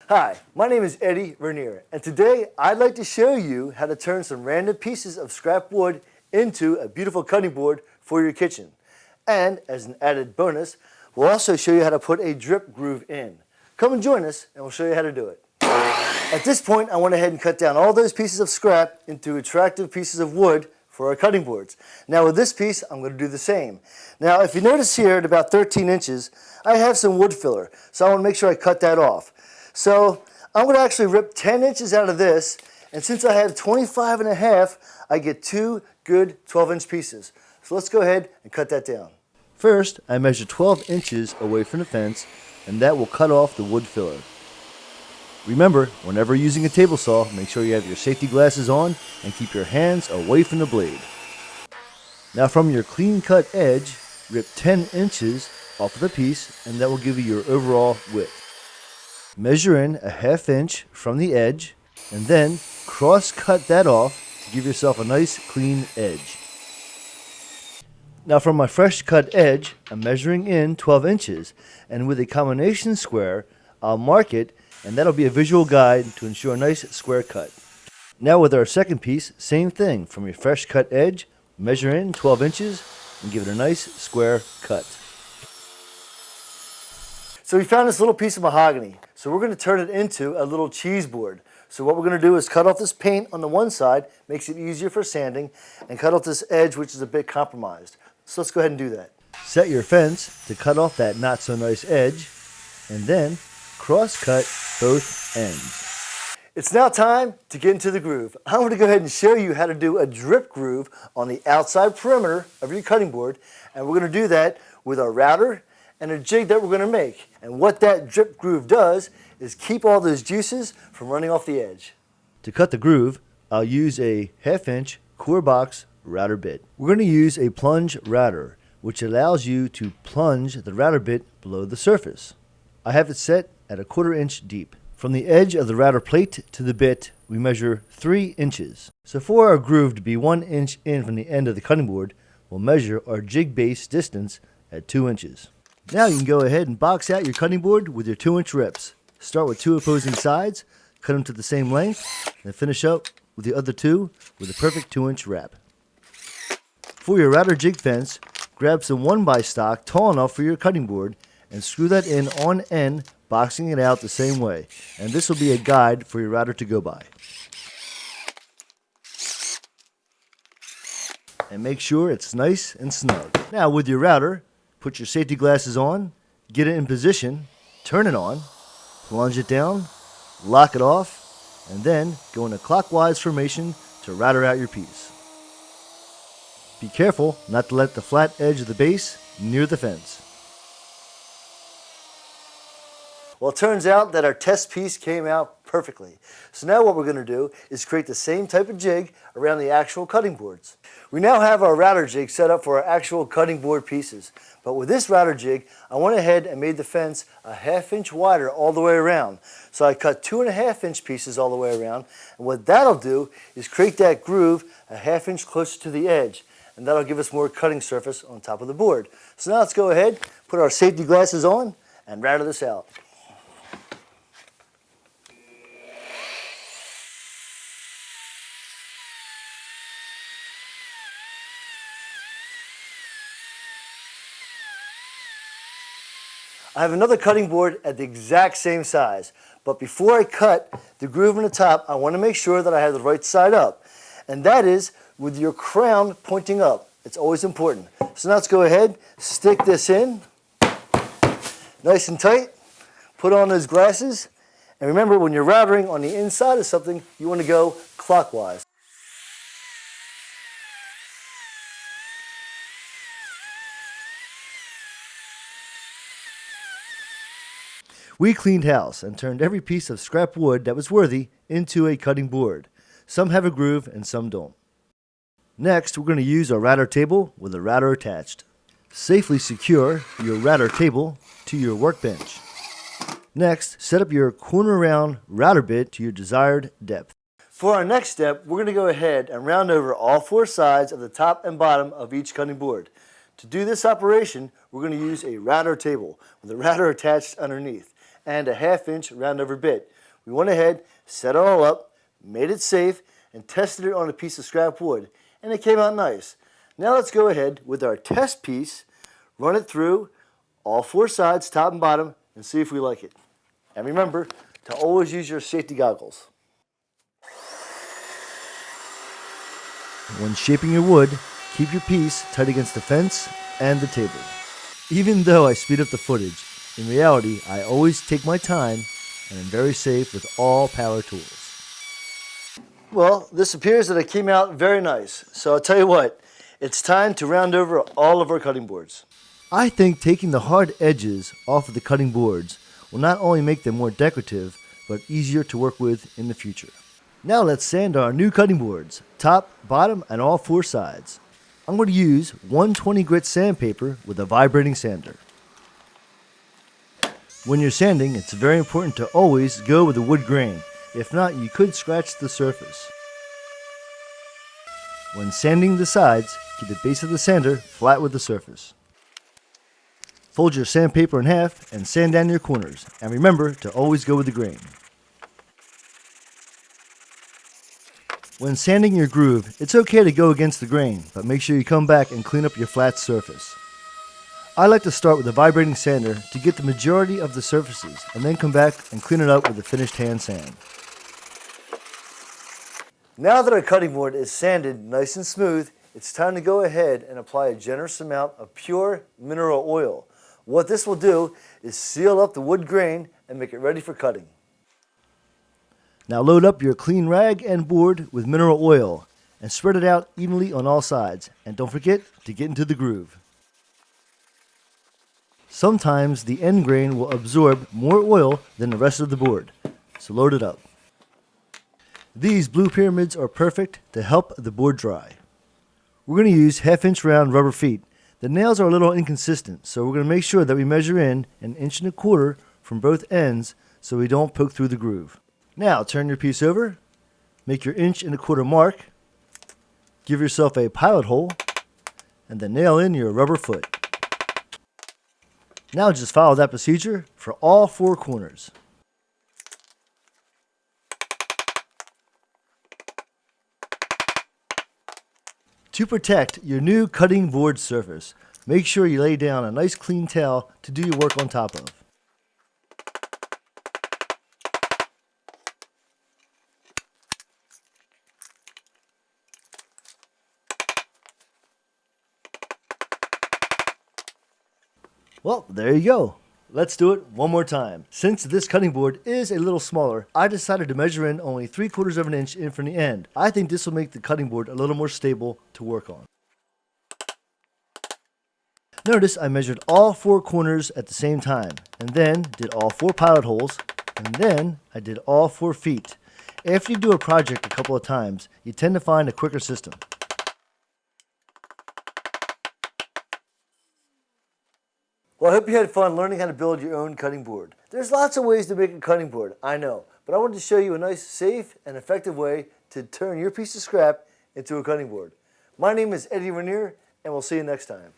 Hi, my name is Eddie Vernier, and today I'd like to show you how to turn some random pieces of scrap wood into a beautiful cutting board for your kitchen. And as an added bonus, we'll also show you how to put a drip groove in. Come and join us and we'll show you how to do it. At this point, I went ahead and cut down all those pieces of scrap into attractive pieces of wood for our cutting boards. Now with this piece, I'm going to do the same. Now if you notice here at about 13 inches, I have some wood filler, so I want to make sure I cut that off. So I'm going to actually rip 10 inches out of this, and since I have 25 and a half, I get two good 12-inch pieces. So let's go ahead and cut that down. First, I measure 12 inches away from the fence, and that will cut off the wood filler. Remember, whenever using a table saw, make sure you have your safety glasses on and keep your hands away from the blade. Now from your clean cut edge, rip 10 inches off of the piece, and that will give you your overall width. Measure in a ½ inch from the edge, and then cross cut that off to give yourself a nice clean edge. Now from my fresh cut edge, I'm measuring in 12 inches, and with a combination square, I'll mark it, and that'll be a visual guide to ensure a nice square cut. Now with our second piece, same thing. From your fresh cut edge, measure in 12 inches and give it a nice square cut. So we found this little piece of mahogany. So we're going to turn it into a little cheese board. So what we're going to do is cut off this paint on the one side, makes it easier for sanding, and cut off this edge which is a bit compromised. So let's go ahead and do that. Set your fence to cut off that not so nice edge, and then cross cut both ends. It's now time to get into the groove. I'm going to go ahead and show you how to do a drip groove on the outside perimeter of your cutting board, and we're going to do that with our router and a jig that we're going to make. And what that drip groove does is keep all those juices from running off the edge. To cut the groove, I'll use a ½ inch core box router bit. We're going to use a plunge router, which allows you to plunge the router bit below the surface. I have it set at a ¼ inch deep. From the edge of the router plate to the bit, we measure 3 inches. So for our groove to be 1 inch in from the end of the cutting board, we'll measure our jig base distance at 2 inches. Now you can go ahead and box out your cutting board with your 2-inch rips. Start with 2 opposing sides, cut them to the same length, and finish up with the other 2 with a perfect 2-inch wrap. For your router jig fence, grab some 1x stock tall enough for your cutting board and screw that in on end, boxing it out the same way. And this will be a guide for your router to go by. And make sure it's nice and snug. Now with your router, put your safety glasses on, get it in position, turn it on, plunge it down, lock it off, and then go in a clockwise formation to router out your piece. Be careful not to let the flat edge of the base near the fence. Well, it turns out that our test piece came out perfectly. So now what we're going to do is create the same type of jig around the actual cutting boards. We now have our router jig set up for our actual cutting board pieces. But with this router jig, I went ahead and made the fence a ½ inch wider all the way around. So I cut 2½ inch pieces all the way around. And what that'll do is create that groove a ½ inch closer to the edge. And that'll give us more cutting surface on top of the board. So now let's go ahead, put our safety glasses on, and router this out. I have another cutting board at the exact same size, but before I cut the groove in the top, I want to make sure that I have the right side up, and that is with your crown pointing up. It's always important. So now let's go ahead, stick this in, nice and tight, put on those glasses, and remember when you're routering on the inside of something, you want to go clockwise. We cleaned house and turned every piece of scrap wood that was worthy into a cutting board. Some have a groove and some don't. Next, we're going to use our router table with a router attached. Safely secure your router table to your workbench. Next, set up your corner round router bit to your desired depth. For our next step, we're going to go ahead and round over all 4 sides of the top and bottom of each cutting board. To do this operation, we're going to use a router table with a router attached underneath. and a 1/2 inch round over bit. We went ahead, set it all up, made it safe, and tested it on a piece of scrap wood, and it came out nice. Now let's go ahead with our test piece, run it through all 4 sides, top and bottom, and see if we like it. And remember to always use your safety goggles. When shaping your wood, keep your piece tight against the fence and the table. Even though I speed up the footage, in reality I always take my time and am very safe with all power tools. Well, this appears that it came out very nice, so I'll tell you what, it's time to round over all of our cutting boards. I think taking the hard edges off of the cutting boards will not only make them more decorative, but easier to work with in the future. Now let's sand our new cutting boards, top, bottom, and all 4 sides. I'm going to use 120 grit sandpaper with a vibrating sander. When you're sanding, it's very important to always go with a wood grain. If not, you could scratch the surface. When sanding the sides, keep the base of the sander flat with the surface. Fold your sandpaper in half and sand down your corners. And remember to always go with the grain. When sanding your groove, it's okay to go against the grain, but make sure you come back and clean up your flat surface. I like to start with a vibrating sander to get the majority of the surfaces and then come back and clean it up with a finished hand sand. Now that our cutting board is sanded nice and smooth, it's time to go ahead and apply a generous amount of pure mineral oil. What this will do is seal up the wood grain and make it ready for cutting. Now load up your clean rag and board with mineral oil and spread it out evenly on all sides. And don't forget to get into the groove. Sometimes the end grain will absorb more oil than the rest of the board, so load it up. These blue pyramids are perfect to help the board dry. We're going to use 1/2 inch round rubber feet. The nails are a little inconsistent, so we're going to make sure that we measure in 1 1/4 inches from both ends so we don't poke through the groove. Now turn your piece over, make your 1 1/4 inch mark, give yourself a pilot hole, and then nail in your rubber foot. Now just follow that procedure for all 4 corners. To protect your new cutting board surface, make sure you lay down a nice clean towel to do your work on top of. Well, there you go. Let's do it one more time. Since this cutting board is a little smaller, I decided to measure in only 3/4 of an inch in from the end. I think this will make the cutting board a little more stable to work on. Notice I measured all 4 corners at the same time, and then did all 4 pilot holes, and then I did all 4 feet. After you do a project a couple of times, you tend to find a quicker system. Well, I hope you had fun learning how to build your own cutting board. There's lots of ways to make a cutting board, I know, but I wanted to show you a nice, safe, and effective way to turn your piece of scrap into a cutting board. My name is Eddie Raniere, and we'll see you next time.